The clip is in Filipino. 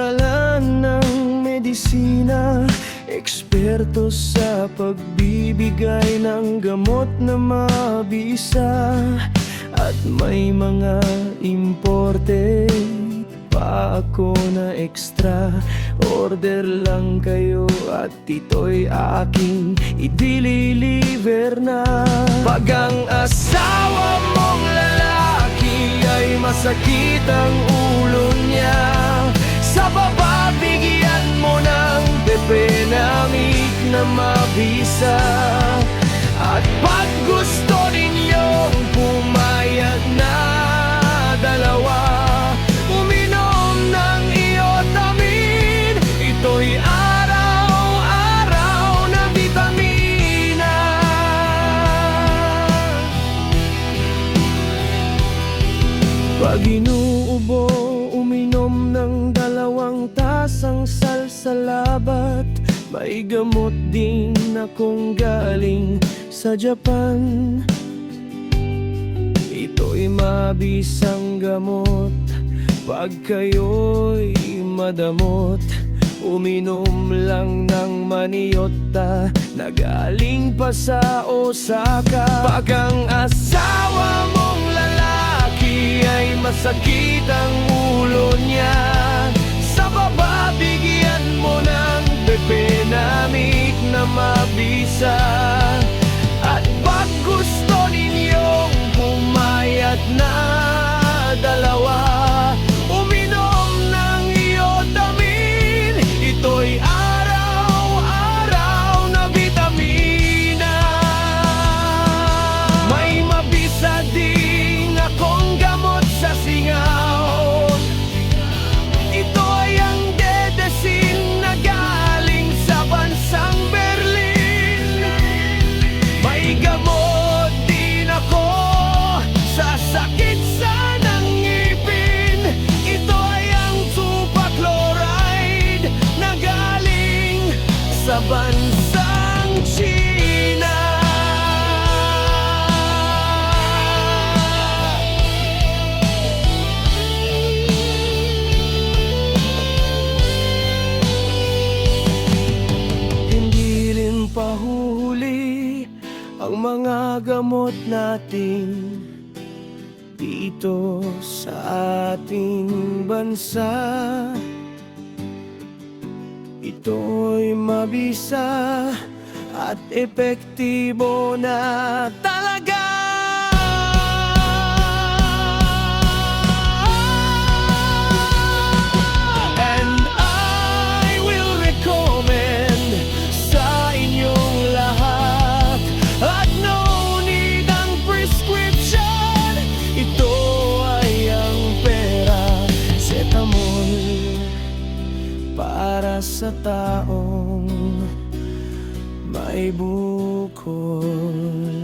paaralan ng medisina, eksperto sa pagbibigay ng gamot na mabisa. At may mga importe pa ako na extra. Order lang kayo at ito'y aking i-deliver na. Pag ang asawa mong lalaki ay masakit ang ulo niya, sa baba bigyan mo ng Depenamik na mabisa. At pag gusto ninyong pumayag na dalawa, uminom ng Iotamin. Ito'y araw-araw na bitamina. Pag inuubo, uminom ng 2 tasang salsalabat. May gamot din akong galing sa Japan. Ito'y mabisang gamot pag kayo'y madamot. Uminom lang ng Maniota na galing pa sa Osaka. Pag ang asawa mong lalaki ay masakit ang ulo niya, sa baba bigyan mo ng Depenamik na mabisa. At pag gusto ninyong pumayat na dalawa, uminom ng Iotamin. Ito'y araw-araw na bitamina. May mabisa ding akong gamot sa singaw. Ito ay ang Dedesin na galing sa bansang Berlin. May gamot din ako sa sakit sa ngipin. Ito ay ang Tupachloride na galing sa bansang China. Hindi rin pahuhuli ang mga gamot natin dito sa ating bansa. Ito'y mabisa at epektibo na talaga. And I will recommend sa inyong lahat, at no need ang prescription. Ito ay ang Paracetamol para sa taong may bukol.